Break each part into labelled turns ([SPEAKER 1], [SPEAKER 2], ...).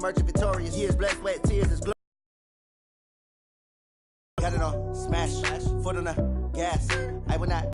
[SPEAKER 1] emerging victorious. Years, blood, sweat, tears, is glory. Got it on, smash, foot on the gas. I will not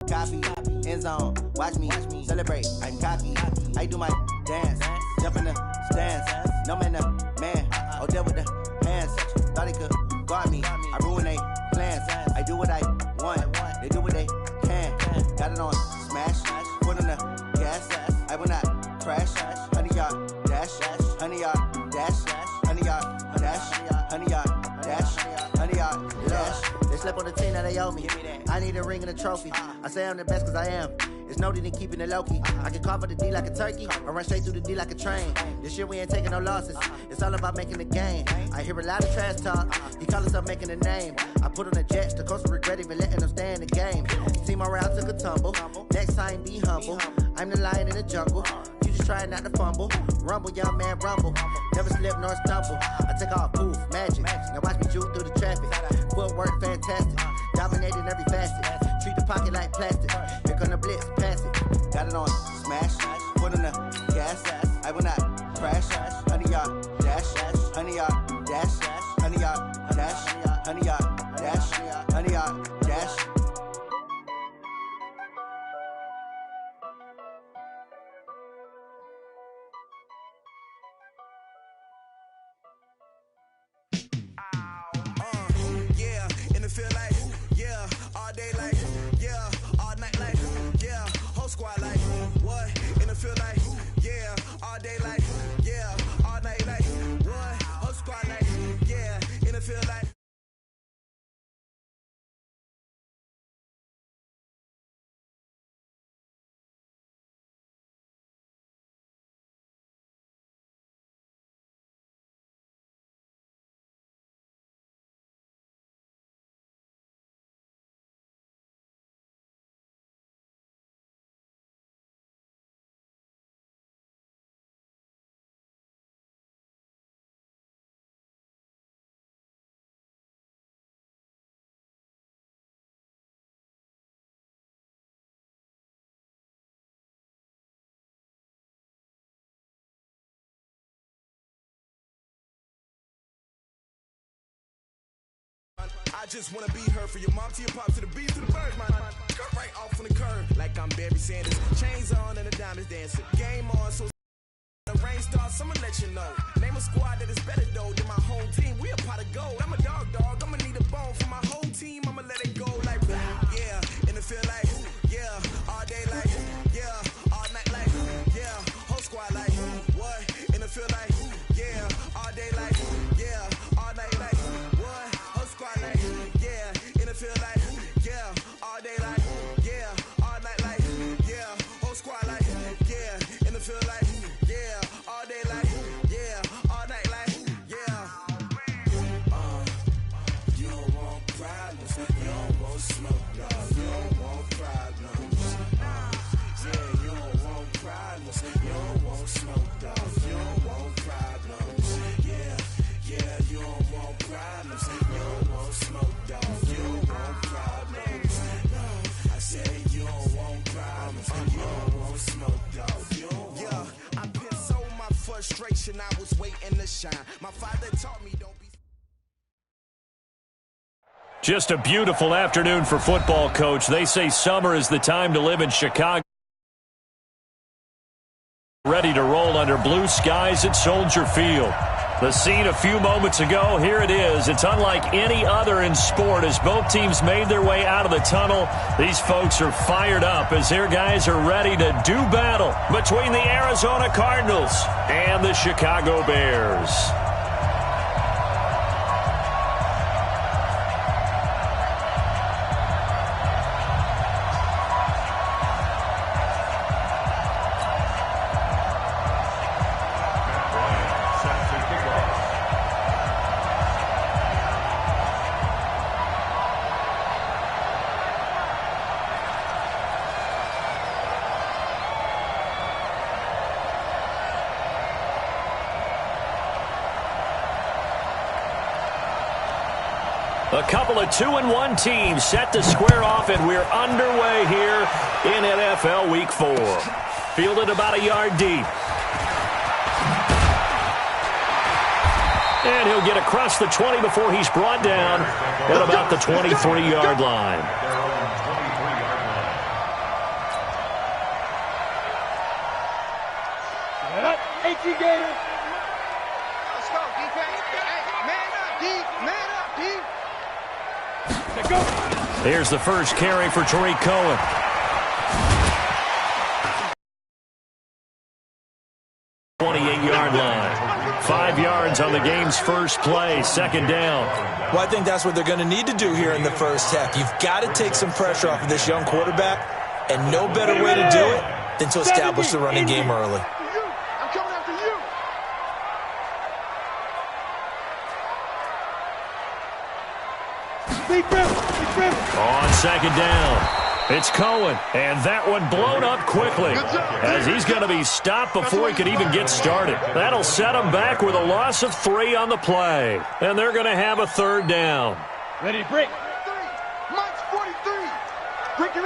[SPEAKER 1] copy, end zone, watch me celebrate. I'm cocky, I do my dance, jump in the stands. No man, the man, oh, deal with the hands. Thought he could guard me, I ruin they plans. I do what I want, they do what they can. Got it on, smash, foot on the gas. I will not crash, 100-yard dash, 100-yard dash, 100-yard dash, 100-yard dash, 100-yard dash. They slept on the team that they owe me. I need a ring and a trophy. I say I'm the best cause I am. It's noted in keeping it low-key. I can carve up the D like a turkey or run straight through the D like a train. This year we ain't taking no losses. It's all about making the game. I hear a lot of trash talk. He call himself making a name. I put on the Jets. The coach will regret even letting them stay in the game. Team morale took a tumble. Next time be humble. I'm the lion in the jungle. You just trying not to fumble. Rumble, young man, rumble. Never slip nor stumble. I take off, poof, magic. Now watch me juke through the traffic. Footwork fantastic. Dominating every facet. Treat the pocket like plastic. Here come the blitz, pass it. Got it on, smash. Foot on the gas. I will not crash. 100-yard dash. 100-yard dash. 100-yard dash. 100-yard dash. 100-yard dash.
[SPEAKER 2] Feel like, yeah, all day like, yeah, all night like, yeah, whole squad like, what? And it feel like, yeah, all day like, yeah, all night like, what? Whole squad like, yeah, and it feel like. I just wanna be her, for your mom to your pop to the beat to the birds, man. Cut right off on the curb, like I'm Barry Sanders. Chains on and the diamonds dancing. Game on, so the rain starts, I'ma let you know. Name a squad that is better though than my whole team. We a pot of gold. I'm a dog, I'ma need a bone for my whole team. I'ma let it go like, yeah, and it feel like, yeah, all day like, yeah, all night like, yeah, whole squad like, what? And it feel like, yeah, all day like, yeah, all night like, what? Whole squad like, yeah, and it feel like, yeah, all day like, yeah, all night like, yeah, whole squad like, yeah, and it feel like, yeah, all day like, yeah, all night like, yeah. You don't want problems, you don't want smoke, dog. You don't want problems. Yeah, you don't want problems, you don't want smoke, dog. You don't want problems. Yeah, you don't want problems, you don't want smoke, dog. You don't want problems. No, I said you don't want problems, you don't want smoke, dog. You don't want. Yeah, I put so my frustration, I was waiting to shine. My father taught me don't be.
[SPEAKER 3] Just a beautiful afternoon for football, Coach. They say summer is the time to live in Chicago. Ready to roll under blue skies at Soldier Field. The scene a few moments ago, here it is. It's unlike any other in sport as both teams made their way out of the tunnel. These folks are fired up as their guys are ready to do battle between the Arizona Cardinals and the Chicago Bears. A couple of 2-1 teams set to square off, and we're underway here in NFL Week 4. Fielded about a yard deep. And he'll get across the 20 before he's brought down at about the 23-yard line.
[SPEAKER 4] Let's go, defense. Hey, man up, D.
[SPEAKER 3] Here's the first carry for Tariq Cohen. Line. 5 yards on the game's first play, second down.
[SPEAKER 5] Well, I think that's what they're going to need to do here in the first half. You've got to take some pressure off of this young quarterback, and no better way to do it than to establish the running game early.
[SPEAKER 4] I'm coming after you.
[SPEAKER 3] On second down. It's Cohen, and that one blown up quickly as he's going to be stopped before he could even get started. That'll set him back with a loss of 3 on the play, and they're going to have a third down.
[SPEAKER 4] Ready, break. Mike's 43. Ricky.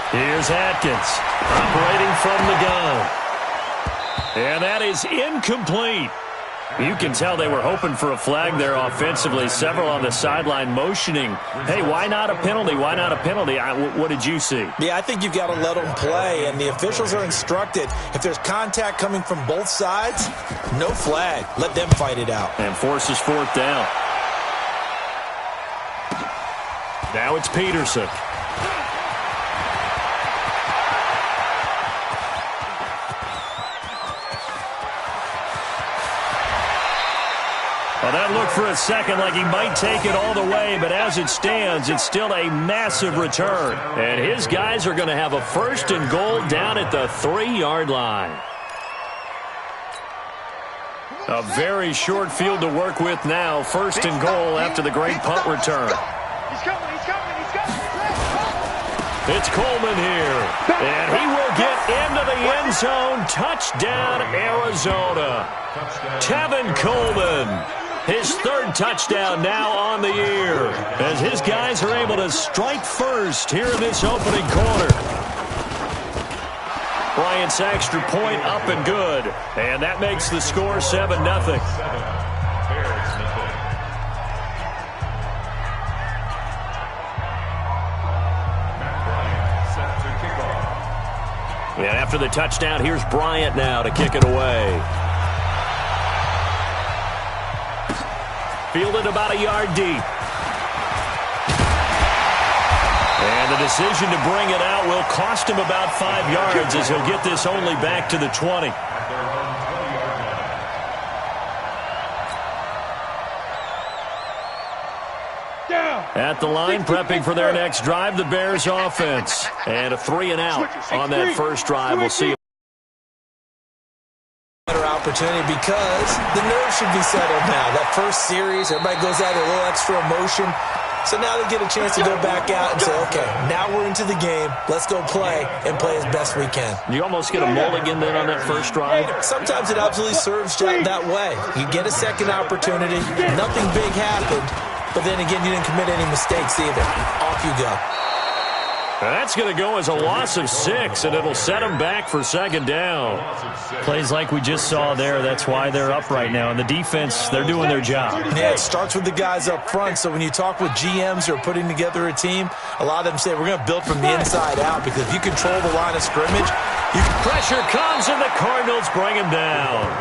[SPEAKER 3] Here's Atkins, operating from the gun. And that is incomplete. You can tell they were hoping for a flag there offensively. Several on the sideline motioning, hey, why not a penalty? Why not a penalty? What did you see?
[SPEAKER 5] Yeah, I think you've got to let them play, and the officials are instructed, if there's contact coming from both sides, no flag. Let them fight it out.
[SPEAKER 3] And forces fourth down. Now it's Peterson. Well, that looked for a second like he might take it all the way, but as it stands, it's still a massive return. And his guys are going to have a first and goal down at the 3-yard line. A very short field to work with now. First and goal after the great punt return.
[SPEAKER 4] He's coming.
[SPEAKER 3] It's Coleman here, and he will get into the end zone. Touchdown, Arizona. Tevin Coleman. His third touchdown now on the year as his guys are able to strike first here in this opening quarter. Bryant's extra point up and good, and that makes the score 7-0. And after the touchdown, here's Bryant now to kick it away. Fielded about a yard deep. And the decision to bring it out will cost him about 5 yards as he'll get this only back to the 20. At the line, prepping for their next drive, the Bears offense. And a 3-and-out on that first drive. We'll see.
[SPEAKER 5] Opportunity because the nerves should be settled now. That first series, everybody goes out with a little extra emotion. So now they get a chance to go back out and say, okay, now we're into the game. Let's go play and play as best we can.
[SPEAKER 3] You almost get a mulligan then on that first drive?
[SPEAKER 5] Sometimes it absolutely serves that way. You get a second opportunity. Nothing big happened. But then again, you didn't commit any mistakes either. Off you go.
[SPEAKER 3] That's going to go as a loss of 6, and it'll set them back for second down. Plays like we just saw there, that's why they're up right now. And the defense, they're doing their job.
[SPEAKER 5] Yeah, it starts with the guys up front. So when you talk with GMs who are putting together a team, a lot of them say we're going to build from the inside out because if you control the line of scrimmage,
[SPEAKER 3] pressure comes and the Cardinals bring him down.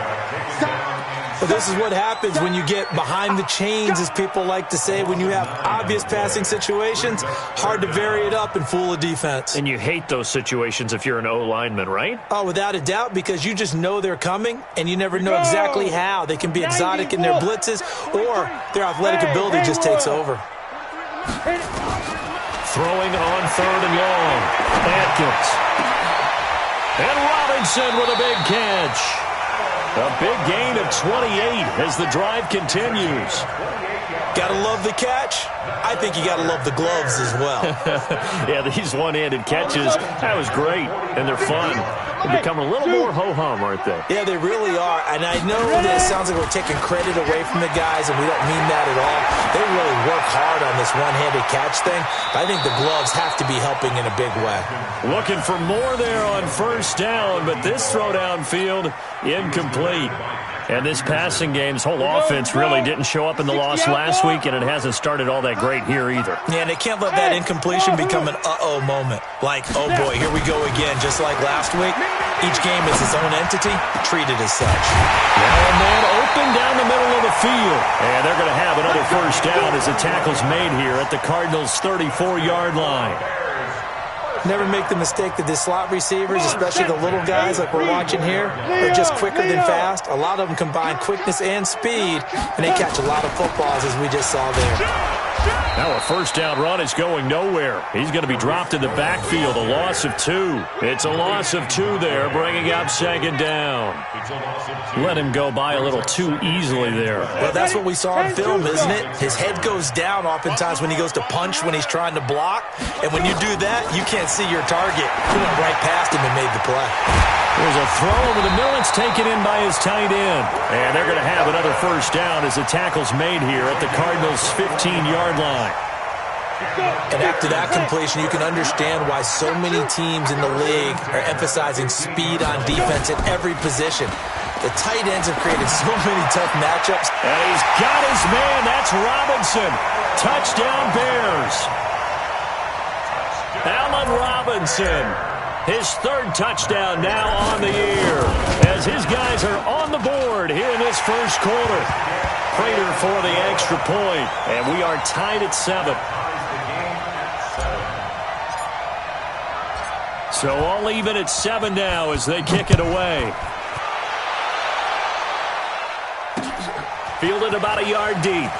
[SPEAKER 5] But this is what happens when you get behind the chains, as people like to say. When you have obvious passing situations, hard to vary it up and fool a defense.
[SPEAKER 3] And you hate those situations if you're an O-lineman, right?
[SPEAKER 5] Oh, without a doubt, because you just know they're coming, and you never know exactly how. They can be exotic in their blitzes, or their athletic ability just takes over.
[SPEAKER 3] Throwing on third and long. Atkins. And Robinson with a big catch. A big gain of 28 as the drive continues.
[SPEAKER 5] Got to love the catch. I think you got to love the gloves as well.
[SPEAKER 3] Yeah, these one-handed catches, that was great, and they're fun. They're becoming a little more ho-hum, aren't they?
[SPEAKER 5] Yeah, they really are. And I know that it sounds like we're taking credit away from the guys, and we don't mean that at all. They really work hard on this one-handed catch thing. But I think the gloves have to be helping in a big way.
[SPEAKER 3] Looking for more there on first down, but this throw downfield, incomplete. And this passing game's whole offense really didn't show up in the loss last week, and it hasn't started all that great here either.
[SPEAKER 5] Yeah, and they can't let that incompletion become an uh-oh moment. Like, oh boy, here we go again, just like last week. Each game is its own entity, treated as such.
[SPEAKER 3] Now a man open down the middle of the field. And they're going to have another first down as the tackle's made here at the Cardinals' 34-yard line.
[SPEAKER 5] Never make the mistake that the slot receivers, especially the little guys like we're watching here, are just quicker than fast. A lot of them combine quickness and speed, and they catch a lot of footballs, as we just saw there.
[SPEAKER 3] Now a first down run is going nowhere. He's going to be dropped in the backfield, a loss of 2. It's a loss of 2 there, bringing up second down. Let him go by a little too easily there.
[SPEAKER 5] Well, that's what we saw in film, isn't it? His head goes down oftentimes when he goes to punch when he's trying to block. And when you do that, you can't see your target. He went right past him and made the play.
[SPEAKER 3] There's a throw over the middle. It's taken in by his tight end. And they're going to have another first down as the tackle's made here at the Cardinals' 15-yard line.
[SPEAKER 5] And after that completion, you can understand why so many teams in the league are emphasizing speed on defense at every position. The tight ends have created so many tough matchups.
[SPEAKER 3] And he's got his man. That's Robinson. Touchdown Bears. Allen Robinson. His 3rd touchdown now on the year as his guys are on the board here in this first quarter. Prater for the extra point, and we are tied at 7. So all even at 7 now as they kick it away. Fielded about a yard deep.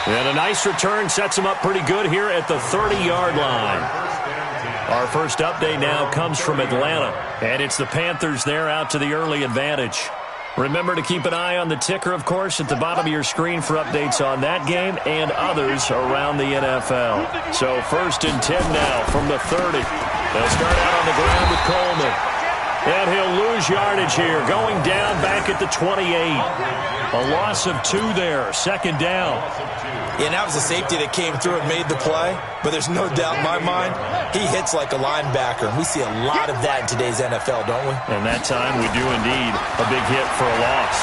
[SPEAKER 3] And a nice return sets him up pretty good here at the 30-yard line. Our first update now comes from Atlanta, and it's the Panthers there out to the early advantage. Remember to keep an eye on the ticker, of course, at the bottom of your screen for updates on that game and others around the NFL. So 1st and 10 now from the 30. They'll start out on the ground with Coleman. And he'll lose yardage here, going down back at the 28. A loss of 2 there, 2nd down.
[SPEAKER 5] Yeah, and that was a safety that came through and made the play. But there's no doubt in my mind, he hits like a linebacker. And we see a lot of that in today's NFL, don't we?
[SPEAKER 3] And that time we do indeed. A big hit for a loss.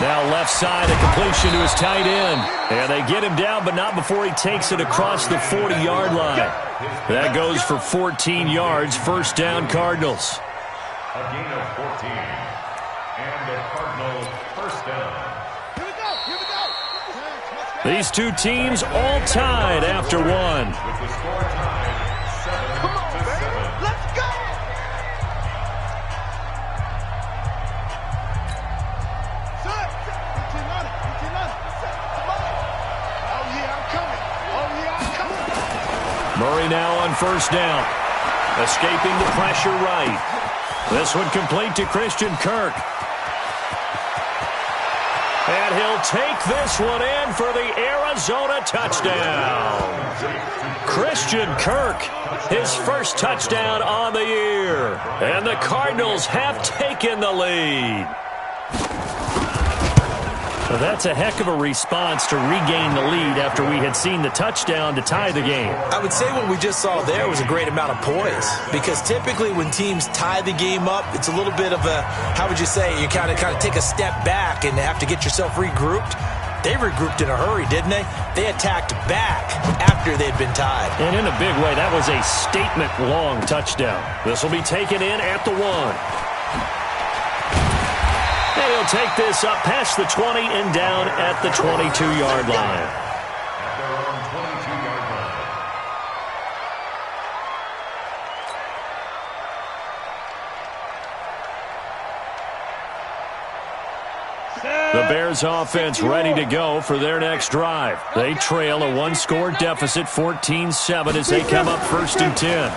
[SPEAKER 3] Now left side, a completion to his tight end. And they get him down, but not before he takes it across the 40-yard line. That goes for 14 yards, first down Cardinals.
[SPEAKER 6] A gain of 14. And the Cardinals first down.
[SPEAKER 4] Here we go, here we go.
[SPEAKER 3] These two teams all tied after 1.
[SPEAKER 6] With the score tied 7-7.
[SPEAKER 4] Let's go. Son, get your ladder, get your ladder. Oh yeah, I'm coming. Oh yeah, I'm coming.
[SPEAKER 3] Murray now on first down. Escaping the pressure right. This one complete to Christian Kirk. And he'll take this one in for the Arizona touchdown. Christian Kirk, his first touchdown on the year. And the Cardinals have taken the lead. Well, that's a heck of a response to regain the lead after we had seen the touchdown to tie the game.
[SPEAKER 5] I would say what we just saw there was a great amount of poise, because typically when teams tie the game up, it's a little bit of a, how would you say, you kind of take a step back and have to get yourself regrouped. They regrouped in a hurry, didn't they? They attacked back after they'd been tied.
[SPEAKER 3] And in a big way, that was a statement-long touchdown. This will be taken in at the 1. And he'll take this up past the 20 and down at the 22-yard line.
[SPEAKER 6] At their own 22-yard line.
[SPEAKER 3] The Bears offense ready to go for their next drive. They trail a 1-score deficit, 14-7, as they come up 1st and 10.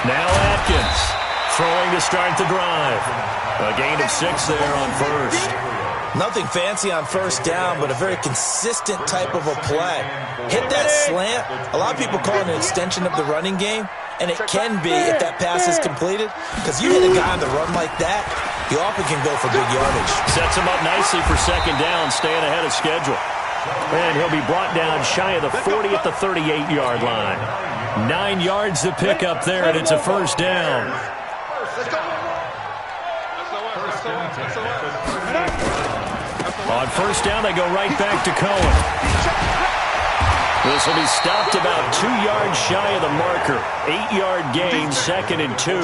[SPEAKER 3] Now Atkins throwing to start the drive. A gain of 6 there on first.
[SPEAKER 5] Nothing fancy on first down, but a very consistent type of a play. Hit that slant. A lot of people call it an extension of the running game, and it can be if that pass is completed, because you hit a guy on the run like that, he often can go for big yardage.
[SPEAKER 3] Sets him up nicely for second down, staying ahead of schedule. And he'll be brought down shy of the 40 at the 38-yard line. 9 yards to pick up there, and it's a first down. On first down, they go right back to Cohen. This will be stopped about 2 yards shy of the marker. 8-yard gain, 2nd and 2.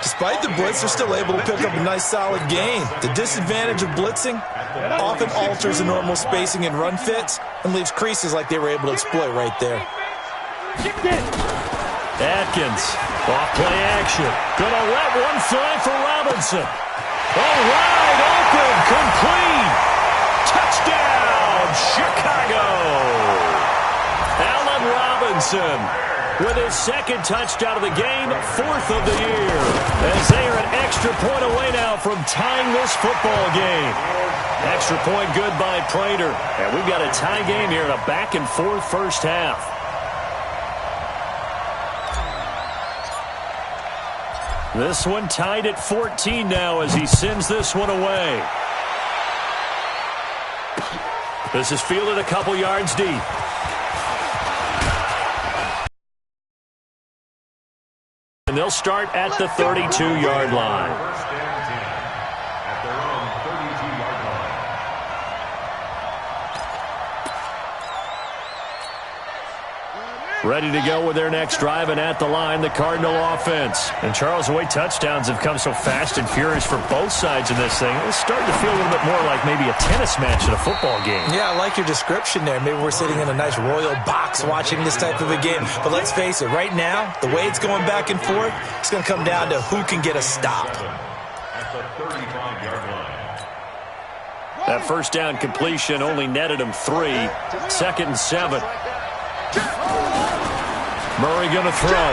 [SPEAKER 5] Despite the blitz, they're still able to pick up a nice solid gain. The disadvantage of blitzing often alters the normal spacing and run fits and leaves creases like they were able to exploit right there.
[SPEAKER 3] Atkins, off play action. Gonna let one fly for Robinson. All right, open, complete. Touchdown, Chicago. Allen Robinson with his 2nd touchdown of the game, 4th of the year. As they are an extra point away now from tying this football game. Extra point good by Prater. And we've got a tie game here in a back-and-forth first half. This one tied at 14 now as he sends this one away. This is fielded a couple yards deep. And they'll start at the 32-yard line. Ready to go with their next drive, and at the line, the Cardinal offense. And Charles, the way touchdowns have come so fast and furious for both sides of this thing, it's starting to feel a little bit more like maybe a tennis match at a football game.
[SPEAKER 5] Yeah, I like your description there. Maybe we're sitting in a nice royal box watching this type of a game. But let's face it, right now, the way it's going back and forth, it's going to come down to who can get a stop.
[SPEAKER 6] At the 35-yard line.
[SPEAKER 3] That first down completion only netted him 3. 2nd and 7. Murray going to throw.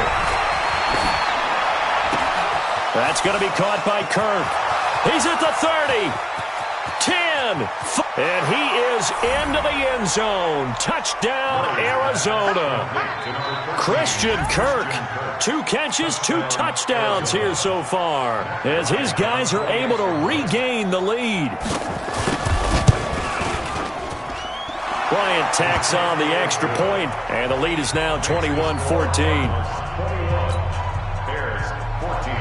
[SPEAKER 3] That's going to be caught by Kirk. He's at the 30. 10. And he is into the end zone. Touchdown, Arizona. Christian Kirk. 2 catches, 2 touchdowns here so far, as his guys are able to regain the lead. Bryant tacks on the extra point, and the lead is now 21-14.
[SPEAKER 6] 21, Bears 14.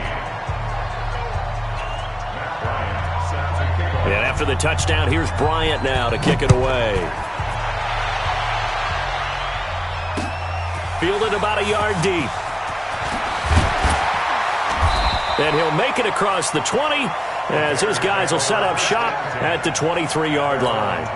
[SPEAKER 6] Matt Bryant sets a kickoff.
[SPEAKER 3] And after the touchdown, here's Bryant now to kick it away. Fielded about a yard deep. And he'll make it across the 20, as his guys will set up shop at the 23-yard line.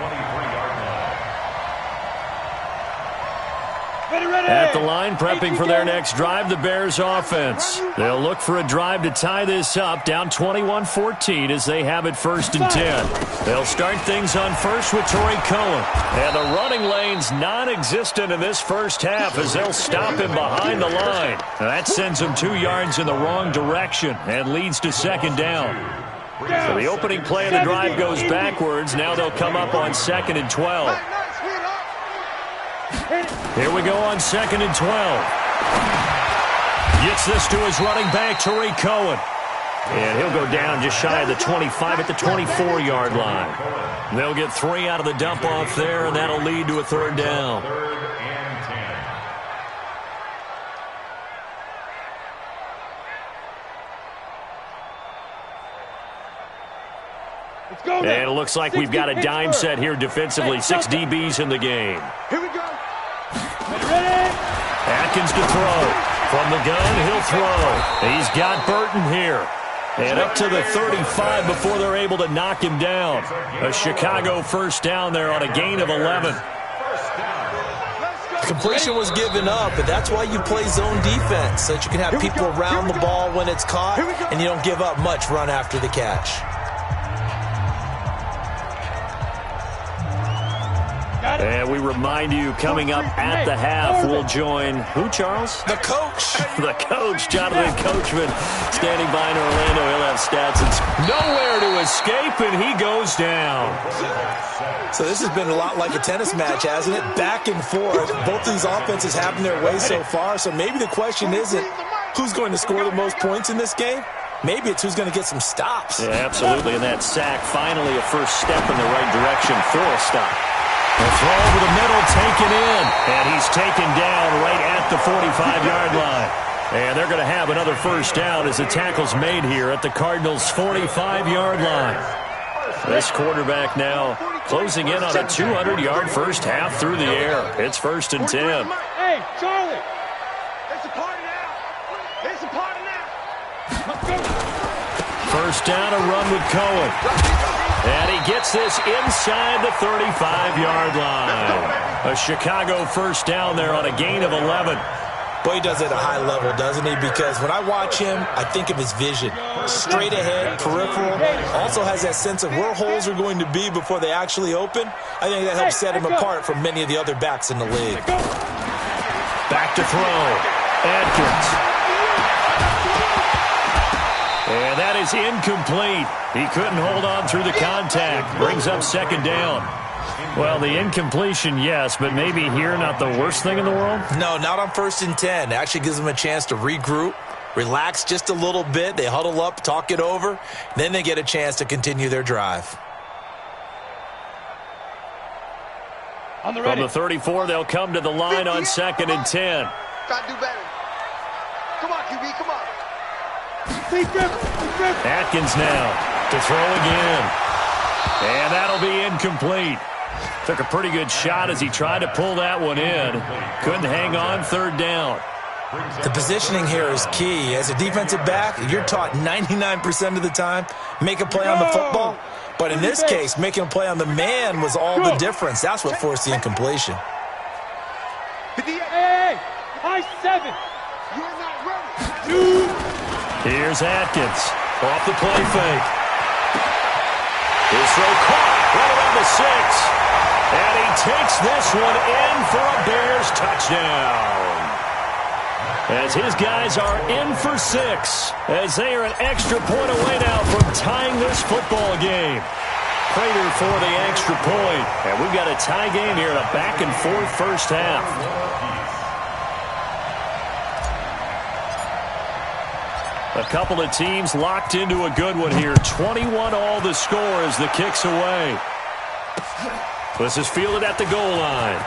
[SPEAKER 3] At the line, prepping for their next drive, the Bears offense. They'll look for a drive to tie this up, down 21-14 as they have it 1st and 10. They'll start things on first with Torrey Cohen. And the running lane's non-existent in this first half as they'll stop him behind the line. Now that sends him 2 yards in the wrong direction and leads to 2nd down. So the opening play of the drive goes backwards. Now they'll come up on 2nd and 12. Here we go on 2nd and 12. Gets this to his running back, Torrey Cohen. And he'll go down just shy of the 25 at the 24-yard line. They'll get 3 out of the dump-off there, and that'll lead to a 3rd down.
[SPEAKER 6] 3rd and 10.
[SPEAKER 3] And it looks like we've got a dime set here defensively. 6 DBs in the game.
[SPEAKER 4] Here we go.
[SPEAKER 3] Atkins to throw. From the gun, he'll throw. He's got Burton here. And up to the 35 before they're able to knock him down. A Chicago first down there on a gain of 11.
[SPEAKER 5] Completion was given up, and that's why you play zone defense, so that you can have people around the ball when it's caught, and you don't give up much run after the catch.
[SPEAKER 4] Got
[SPEAKER 3] And we remind you, coming up at the half, we'll join who, Charles?
[SPEAKER 5] The coach.
[SPEAKER 3] The coach, Jonathan Coachman, standing by in Orlando. He'll have stats. It's nowhere to escape, and he goes down.
[SPEAKER 5] So this has been a lot like a tennis match, hasn't it? Back and forth. Both these offenses having their way so far, so maybe the question isn't who's going to score the most points in this game. Maybe it's who's going to get some stops.
[SPEAKER 3] Yeah, absolutely, and that sack, finally a first step in the right direction for a stop. The throw over the middle, taken in, and he's taken down right at the 45-yard line. And they're going to have another first down as the tackle's made here at the Cardinals' 45-yard line. This quarterback now closing in on a 200-yard first half through the air. It's 1st and 10.
[SPEAKER 4] Hey, Charlie. It's a party now. It's a party now. Let's go.
[SPEAKER 3] First down, a run with Cohen. And he gets this inside the 35-yard line. A Chicago first down there on a gain of 11.
[SPEAKER 5] Boy, he does it at a high level, doesn't he? Because when I watch him, I think of his vision. Straight ahead, peripheral. Also has that sense of where holes are going to be before they actually open. I think that helps set him apart from many of the other backs in the league.
[SPEAKER 3] Back to throw. Atkins. And that is incomplete. He couldn't hold on through the contact. Brings up second down. Well, the incompletion, yes, but maybe here not the worst thing in the world?
[SPEAKER 5] No, not on 1st and 10. It actually gives them a chance to regroup, relax just a little bit. They huddle up, talk it over. Then they get a chance to continue their drive.
[SPEAKER 3] From the 34, they'll come to the line on 2nd and 10.
[SPEAKER 4] Try to do better. Come on, QB, come on.
[SPEAKER 3] Atkins now to throw again. And that'll be incomplete. Took a pretty good shot as he tried to pull that one in. Couldn't hang on, 3rd down.
[SPEAKER 5] The positioning here is key. As a defensive back, you're taught 99% of the time, make a play on the football. But in this case, making a play on the man was all the difference. That's what forced the incompletion.
[SPEAKER 4] Hey, high 7. You're not ready.
[SPEAKER 3] Here's Atkins off the play fake. His throw caught right around the 6. And he takes this one in for a Bears touchdown. As his guys are in for 6. As they are an extra point away now from tying this football game. Prater for the extra point. And we've got a tie game here in a back-and-forth first half. A couple of teams locked into a good one here. 21 all the score as the kick's away. This is fielded at the goal line.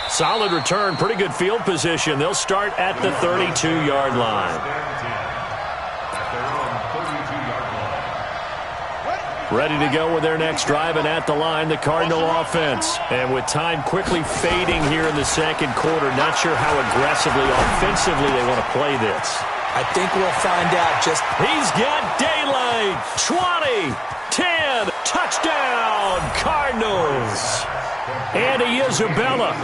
[SPEAKER 3] Solid return, pretty good field position. They'll start at the 32-yard line. Ready to go with their next drive, and at the line, the Cardinal offense. And with time quickly fading here in the second quarter, not sure how aggressively, offensively they want to play this.
[SPEAKER 5] I think we'll find out just...
[SPEAKER 3] He's got daylight. 20, 10, touchdown, Cardinals. Andy Isabella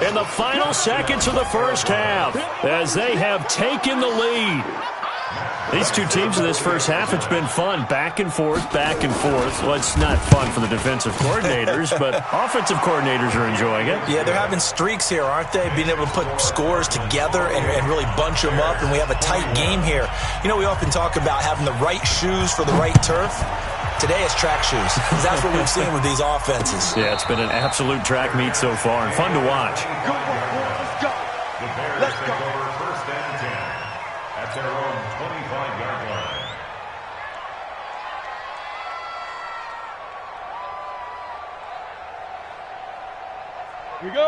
[SPEAKER 3] in the final seconds of the first half as they have taken the lead. These two teams in this first half, it's been fun. Back and forth, back and forth. Well, it's not fun for the defensive coordinators, but offensive coordinators are enjoying it.
[SPEAKER 5] Yeah, they're having streaks here, aren't they? Being able to put scores together and really bunch them up, and we have a tight game here. You know, we often talk about having the right shoes for the right turf. Today it's track shoes. That's what we've seen with these offenses.
[SPEAKER 3] Yeah, it's been an absolute track meet so far and fun to watch.
[SPEAKER 4] Go, let's go. Let's go.
[SPEAKER 6] First and 10 at their own 25-yard line.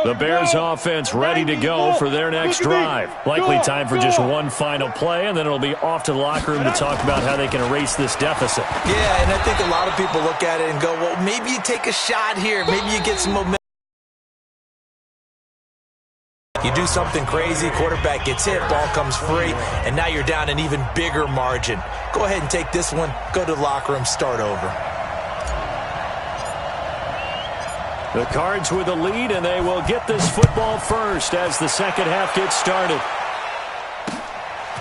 [SPEAKER 3] The Bears offense ready to go for their next drive. Likely time for just one final play, and then it'll be off to the locker room to talk about how they can erase this deficit.
[SPEAKER 5] Yeah, and I think a lot of people look at it and go, well, maybe you take a shot here. Maybe you get some momentum. You do something crazy, quarterback gets hit, ball comes free, and now you're down an even bigger margin. Go ahead and take this one, go to the locker room, start over.
[SPEAKER 3] The Cards with the lead, and they will get this football first as the second half gets started.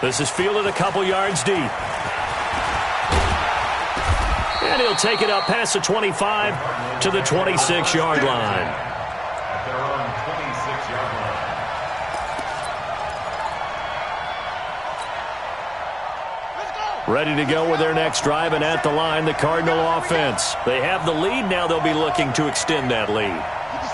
[SPEAKER 3] This is fielded a couple yards deep. And he'll take it up past the 25 to the 26-yard line.
[SPEAKER 6] At their own 26-yard line.
[SPEAKER 3] Ready to go with their next drive, and at the line, the Cardinal offense. They have the lead. Now they'll be looking to extend that lead.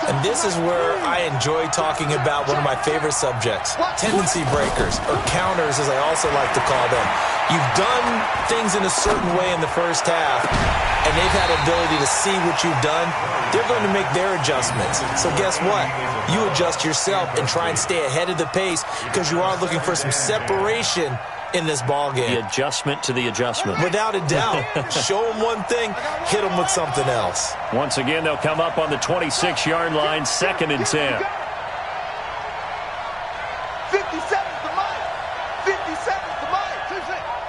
[SPEAKER 5] And this is where I enjoy talking about one of my favorite subjects, tendency breakers, or counters as I also like to call them. You've done things in a certain way in the first half, and they've had the ability to see what you've done. They're going to make their adjustments. So guess what? You adjust yourself and try and stay ahead of the pace because you are looking for some separation in this ball game.
[SPEAKER 3] The adjustment to the adjustment.
[SPEAKER 5] Without a doubt. Show them one thing, hit them with something else.
[SPEAKER 3] Once again, they'll come up on the 26-yard line, 2nd and 10.
[SPEAKER 4] 57's the mic. 57's the mic.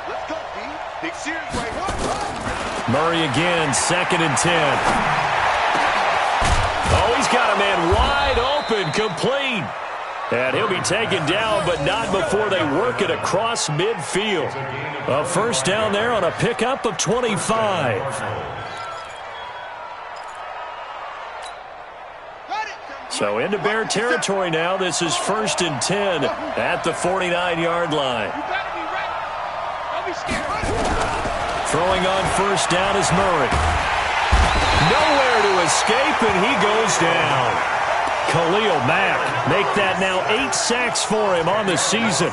[SPEAKER 4] Let's go, D. Big series right here.
[SPEAKER 3] Murray again, 2nd and 10. Oh, he's got a man wide open, complete. And he'll be taken down, but not before they work it across midfield. A first down there on a pickup of 25. So into Bear territory now. This is 1st and 10 at the 49-yard line. Throwing on first down is Murray. Nowhere to escape, and he goes down. Khalil Mack make that now 8 sacks for him on the season.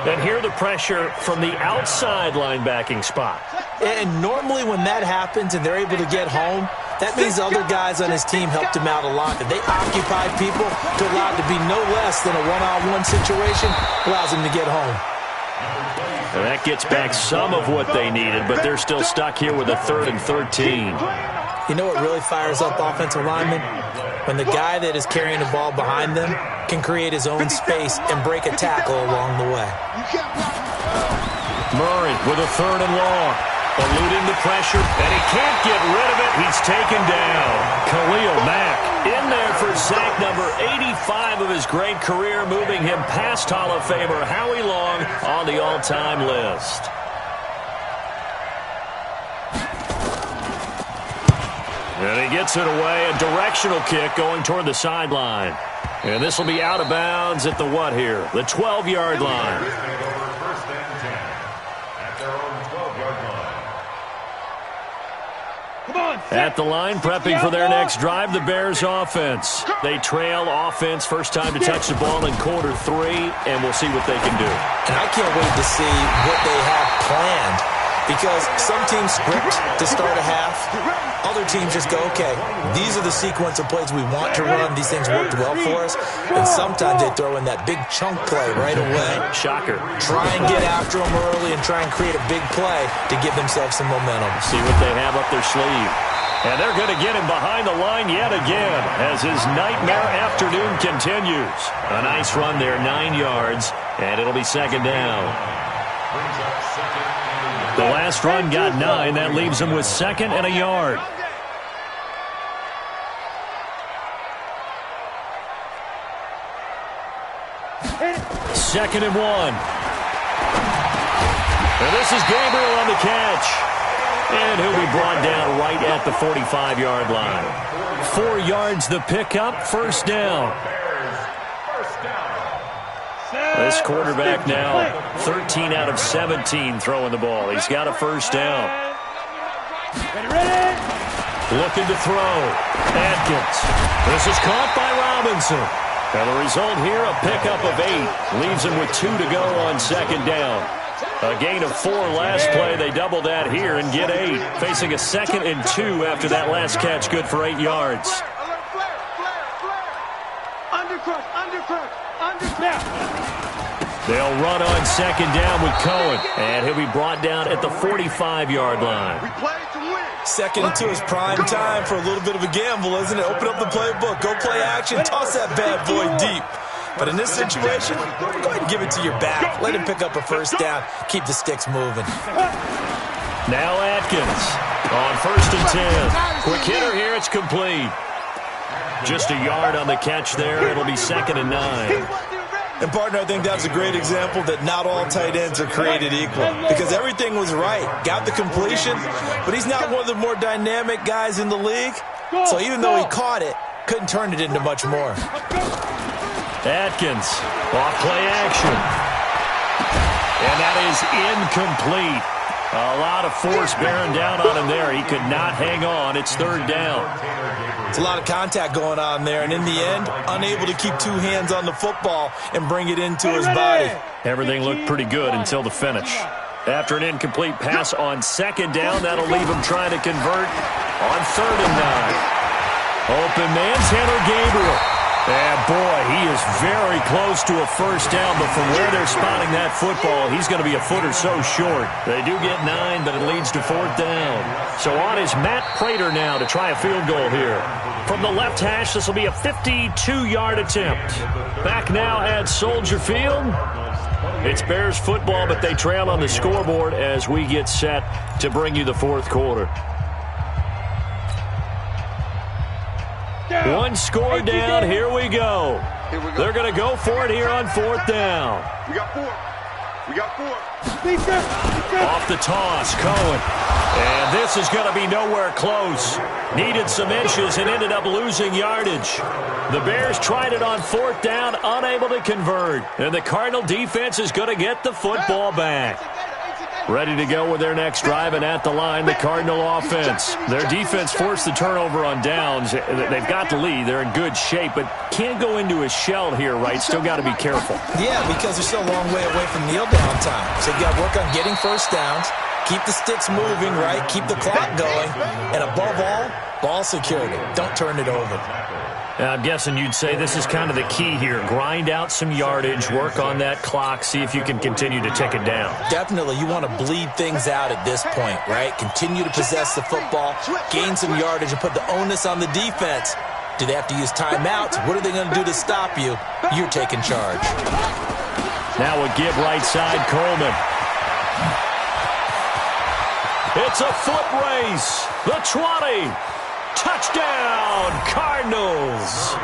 [SPEAKER 3] And here the pressure from the outside linebacking spot.
[SPEAKER 5] And normally when that happens and they're able to get home, that means other guys on his team helped him out a lot. That they occupy people to allow it to be no less than a one-on-one situation, allows him to get home.
[SPEAKER 3] And that gets back some of what they needed, but they're still stuck here with a 3rd and 13.
[SPEAKER 5] You know what really fires up offensive linemen? When the guy that is carrying the ball behind them can create his own space and break a tackle along the way.
[SPEAKER 3] Murray with a 3rd and long. Eluding the pressure, and he can't get rid of it. He's taken down. Khalil Mack in there for sack number 85 of his great career, moving him past Hall of Famer Howie Long on the all-time list. And he gets it away, a directional kick going toward the sideline. And this will be out of bounds at the what here? The 12-yard line. At the line, prepping for their next drive, the Bears offense. They trail offense, first time to touch the ball in quarter 3, and we'll see what they can do.
[SPEAKER 5] And I can't wait to see what they have planned, because some teams script to start a half. Other teams just go, okay, these are the sequence of plays we want to run. These things worked well for us. And sometimes they throw in that big chunk play right away.
[SPEAKER 3] Shocker.
[SPEAKER 5] Try and get after them early and try and create a big play to give themselves some momentum.
[SPEAKER 3] See what they have up their sleeve. And they're going to get him behind the line yet again as his nightmare afternoon continues. A nice run there, 9 yards, and it'll be 2nd down. The last run got 9. That leaves him with 2nd and a yard. Second and 1. And this is Gabriel on the catch. And he'll be brought down right at the 45-yard line. 4 yards the pickup, first down. This quarterback now 13 out of 17 throwing the ball. He's got a first down. Looking to throw. Adkins. This is caught by Robinson. And the result here, a pickup of 8. Leaves him with 2 to go on 2nd down. A gain of 4 last play. They double that here and get 8. Facing a 2nd and 2 after that last catch. Good for 8 yards. They'll run on 2nd down with Cohen. And he'll be brought down at the 45-yard line.
[SPEAKER 5] 2nd and 2 is prime time for a little bit of a gamble, isn't it? Open up the playbook. Go play action. Toss that bad boy deep. But in this situation, go ahead and give it to your back. Let him pick up a first down. Keep the sticks moving.
[SPEAKER 3] Now Atkins on 1st and 10. Quick hitter here. It's complete. Just a yard on the catch there. It'll be 2nd and 9.
[SPEAKER 5] And, partner, I think that's a great example that not all tight ends are created equal because everything was right. Got the completion, but he's not one of the more dynamic guys in the league. So even though he caught it, couldn't turn it into much more.
[SPEAKER 3] Atkins, off play action. And that is incomplete. A lot of force bearing down on him there. He could not hang on. It's third down.
[SPEAKER 5] It's a lot of contact going on there, and in the end, unable to keep two hands on the football and bring it into his body.
[SPEAKER 3] Everything looked pretty good until the finish. After an incomplete pass on second down, that'll leave him trying to convert on 3rd and 9. Open man's Gabriel. And, boy, he is very close to a first down, but from where they're spotting that football, he's going to be a foot or so short. They do get 9, but it leads to 4th down. So on is Matt Prater now to try a field goal here. From the left hash, this will be a 52-yard attempt. Back now at Soldier Field. It's Bears football, but they trail on the scoreboard as we get set to bring you the fourth quarter. One score down. Here we go. They're going to go for it here on 4th down.
[SPEAKER 4] We got 4. We got 4.
[SPEAKER 3] Off the toss, Cohen. And this is going to be nowhere close. Needed some inches and ended up losing yardage. The Bears tried it on 4th down, unable to convert. And the Cardinal defense is going to get the football back. Ready to go with their next drive, and at the line, the Cardinal offense. Their defense forced the turnover on downs. They've got the lead. They're in good shape, but can't go into a shell here, right? Still got to be careful.
[SPEAKER 5] Yeah, because they're still a long way away from kneel down time. So you got to work on getting first downs, keep the sticks moving, right? Keep the clock going, and above all, ball security. Don't turn it over.
[SPEAKER 3] I'm guessing you'd say this is kind of the key here. Grind out some yardage, work on that clock, see if you can continue to tick it down.
[SPEAKER 5] Definitely. You want to bleed things out at this point, right? Continue to possess the football, gain some yardage, and put the onus on the defense. Do they have to use timeouts? What are they going to do to stop you? You're taking charge.
[SPEAKER 3] Now a give right side, Coleman. It's a foot race. The 20. Touchdown, Cardinals.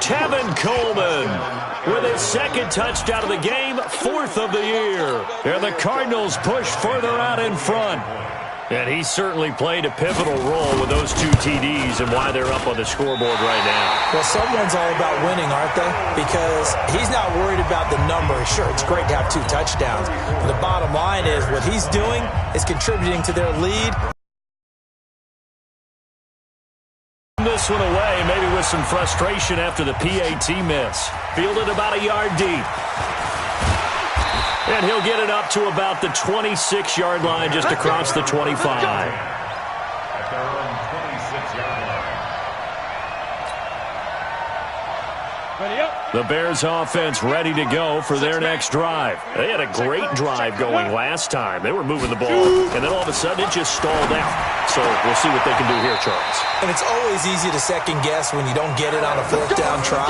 [SPEAKER 3] Tevin Coleman with his 2nd touchdown of the game, 4th of the year. And the Cardinals push further out in front. And he certainly played a pivotal role with those 2 TDs and why they're up on the scoreboard right now.
[SPEAKER 5] Well, someone's all about winning, aren't they? Because he's not worried about the number. Sure, it's great to have 2 touchdowns. But the bottom line is what he's doing is contributing to their lead.
[SPEAKER 3] This one away, maybe with some frustration after the PAT miss. Fielded about a yard deep. And he'll get it up to about the 26-yard line, just across the 25.
[SPEAKER 6] At their own 26-yard line.
[SPEAKER 3] The Bears offense ready to go for their next drive. They had a great drive going last time. They were moving the ball, and then all of a sudden it just stalled out. So we'll see what they can do here, Charles.
[SPEAKER 5] And it's always easy to second guess when you don't get it on a 4th down try.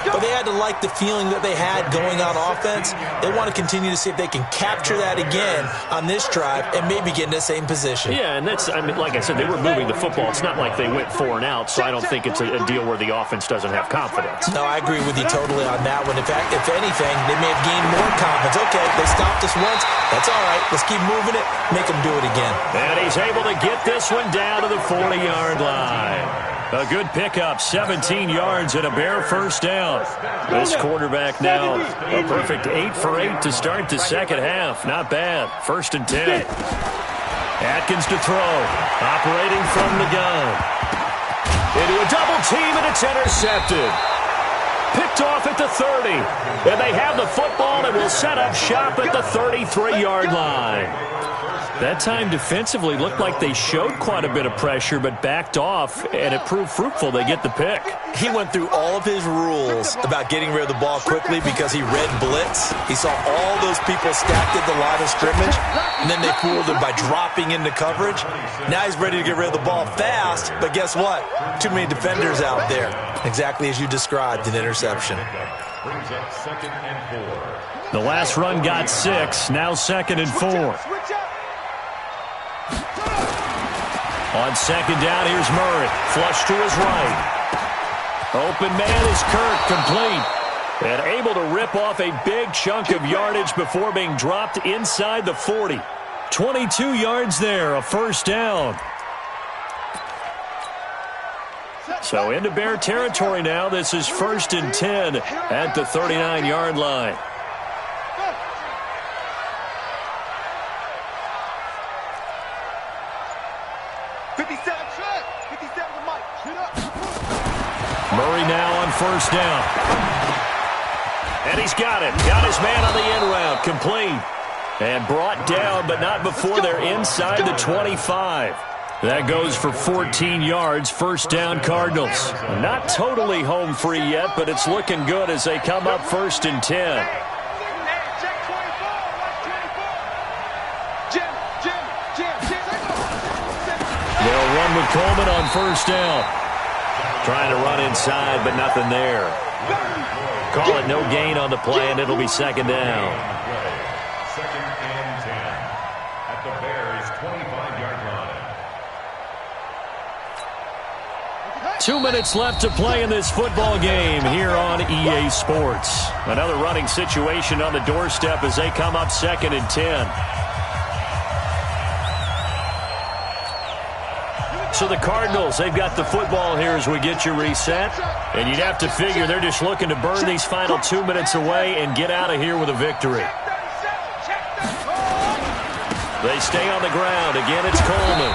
[SPEAKER 5] But they had to like the feeling that they had going on offense. They want to continue to see if they can capture that again on this drive and maybe get in the same position.
[SPEAKER 3] Yeah, and that's, I mean, like I said, they were moving the football. It's not like they went 4 and out, so I don't think it's a deal where the offense doesn't have confidence.
[SPEAKER 5] No, I agree with you totally on that one. In fact, if anything, they may have gained more confidence. Okay, they stopped us once. That's all right. Let's keep moving it. Make them do it again.
[SPEAKER 3] And he's able to get this one down to the 40-yard line. A good pickup, 17 yards and a Bear first down. This quarterback now a perfect 8 for 8 to start the second half. Not bad. 1st and 10. Atkins to throw. Operating from the gun. Into a double team, and it's intercepted. Picked off at the 30. And they have the football and will set up shop at the 33-yard line. That time defensively looked like they showed quite a bit of pressure but backed off, and it proved fruitful. They get the pick.
[SPEAKER 5] He went through all of his rules about getting rid of the ball quickly because he read blitz. He saw all those people stacked at the line of scrimmage, and then they fooled him by dropping into coverage. Now he's ready to get rid of the ball fast, but guess what? Too many defenders out there. Exactly as you described, an interception.
[SPEAKER 6] Brings up 2nd and 4.
[SPEAKER 3] The last run got 6, now 2nd and 4. On 2nd down, here's Murray. Flush to his right. Open man is Kirk, complete. And able to rip off a big chunk of yardage before being dropped inside the 40. 22 yards there, a first down. So into Bear territory now. This is 1st and 10 at the 39-yard line. Murray now on first down. And he's got it. Got his man on the end route. Complete. And brought down, but not before they're inside the 25. That goes for 14 yards. First down, Cardinals. Not totally home free yet, but it's looking good as they come up 1st and 10. They'll run with Coleman on first down. Trying to run inside, but nothing there. Call it no gain on the play, and it'll be 2nd down.
[SPEAKER 6] 2nd and 10 at the Bears' 25-yard line.
[SPEAKER 3] 2 minutes left to play in this football game here on EA Sports. Another running situation on the doorstep as they come up 2nd and 10. So the Cardinals, they've got the football here as we get you reset. And you'd have to figure they're just looking to burn these final 2 minutes away and get out of here with a victory. They stay on the ground. Again, it's Coleman.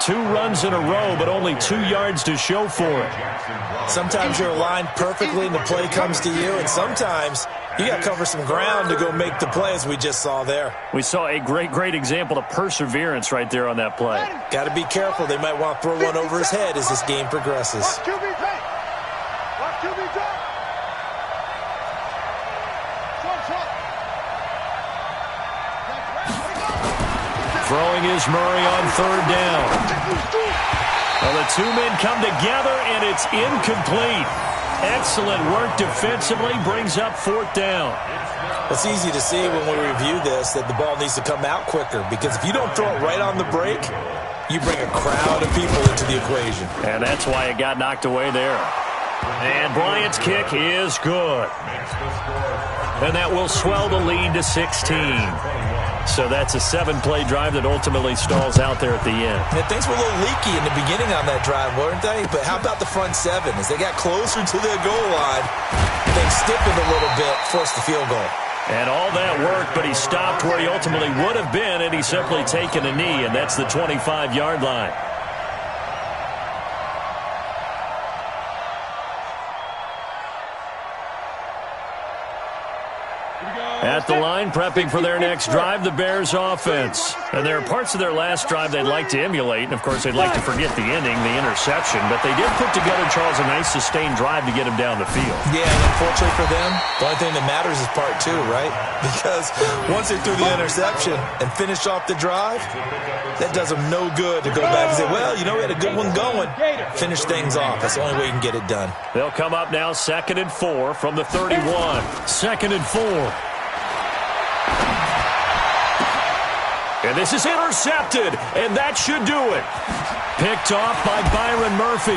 [SPEAKER 3] 2 runs in a row, but only 2 yards to show for it.
[SPEAKER 5] Sometimes you're aligned perfectly and the play comes to you, and sometimes you got to cover some ground to go make the play, as we just saw there.
[SPEAKER 3] We saw a great example of perseverance right there on that play.
[SPEAKER 5] Got to be careful. They might want to throw one over his head as this game progresses.
[SPEAKER 3] Throwing is Murray on 3rd down. Well, the 2 men come together, and it's incomplete. Excellent work defensively, brings up 4th down.
[SPEAKER 5] It's easy to see when we review this that the ball needs to come out quicker, because if you don't throw it right on the break, you bring a crowd of people into the equation.
[SPEAKER 3] And that's why it got knocked away there. And Bryant's kick is good. And that will swell the lead to 16. So that's a 7-play drive that ultimately stalls out there at the end.
[SPEAKER 5] And things were a little leaky in the beginning on that drive, weren't they? But how about the front 7? As they got closer to the goal line, things stiffened a little bit, forced the field goal.
[SPEAKER 3] And all that work, but he stopped where he ultimately would have been, and he's simply taken a knee, and that's the 25-yard line. At the line, prepping for their next drive, the Bears offense. And there are parts of their last drive they'd like to emulate, and of course they'd like to forget the ending, the interception, but they did put together, Charles, a nice sustained drive to get him down the field.
[SPEAKER 5] Yeah, and unfortunately for them, the only thing that matters is part 2, right? Because once they threw the interception and finished off the drive, that does them no good to go back and say, well, you know, we had a good one going. Finish things off. That's the only way you can get it done.
[SPEAKER 3] They'll come up now 2nd and 4 from the 31. 2nd and 4. And this is intercepted, and that should do it. Picked off by Byron Murphy.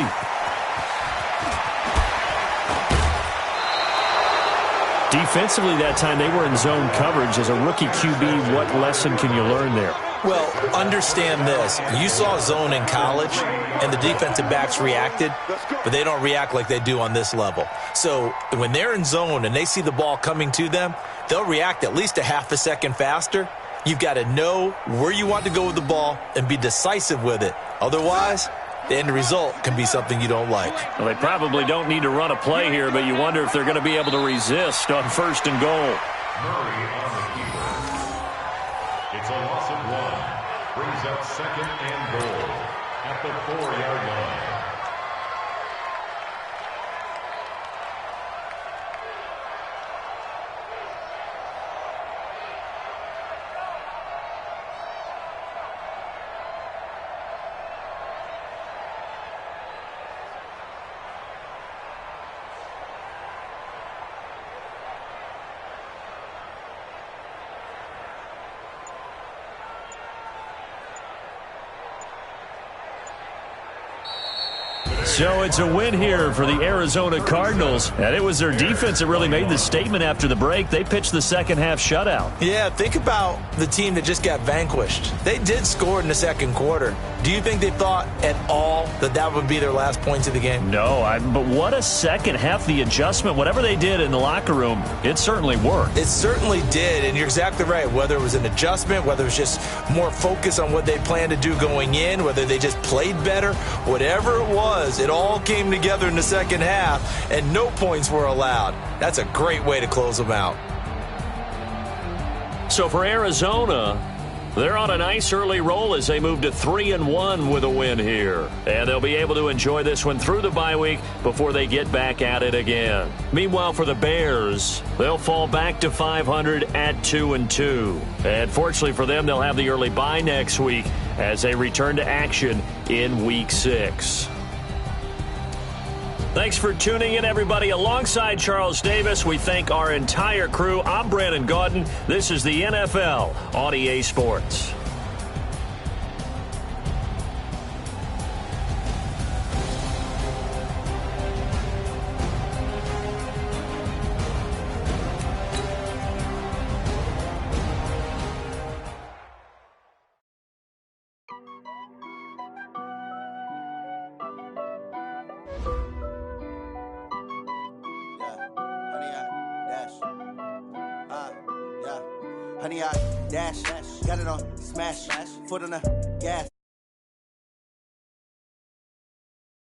[SPEAKER 3] Defensively that time, they were in zone coverage. As a rookie QB, what lesson can you learn there?
[SPEAKER 5] Well, understand this. You saw zone in college, and the defensive backs reacted, but they don't react like they do on this level. So when they're in zone and they see the ball coming to them, they'll react at least a half a second faster. You've got to know where you want to go with the ball and be decisive with it. Otherwise, the end result can be something you don't like.
[SPEAKER 3] Well, they probably don't need to run a play here, but you wonder if they're going to be able to resist on 1st and goal.
[SPEAKER 6] Murray on the keeper. It's a loss of 1. Brings up 2nd and goal at the 4-yard line.
[SPEAKER 3] So it's a win here for the Arizona Cardinals, and it was their defense that really made the statement after the break. They pitched the second half shutout.
[SPEAKER 5] Yeah, think about the team that just got vanquished. They did score in the second quarter. Do you think they thought at all that that would be their last points of the game?
[SPEAKER 3] No, but what a second half. The adjustment, whatever they did in the locker room, it certainly worked.
[SPEAKER 5] It certainly did, and you're exactly right. Whether it was an adjustment, whether it was just more focus on what they planned to do going in, whether they just played better, whatever it was, it all came together in the second half, and no points were allowed. That's a great way to close them out.
[SPEAKER 3] So for Arizona, they're on a nice early roll as they move to 3-1 with a win here. And they'll be able to enjoy this one through the bye week before they get back at it again. Meanwhile, for the Bears, they'll fall back to 500 at 2-2. And fortunately for them, they'll have the early bye next week as they return to action in Week 6. Thanks for tuning in, everybody. Alongside Charles Davis, we thank our entire crew. I'm Brandon Gaudin. This is the NFL on EA Sports.
[SPEAKER 1] Honey, I dash, got it on smash, foot on the gas.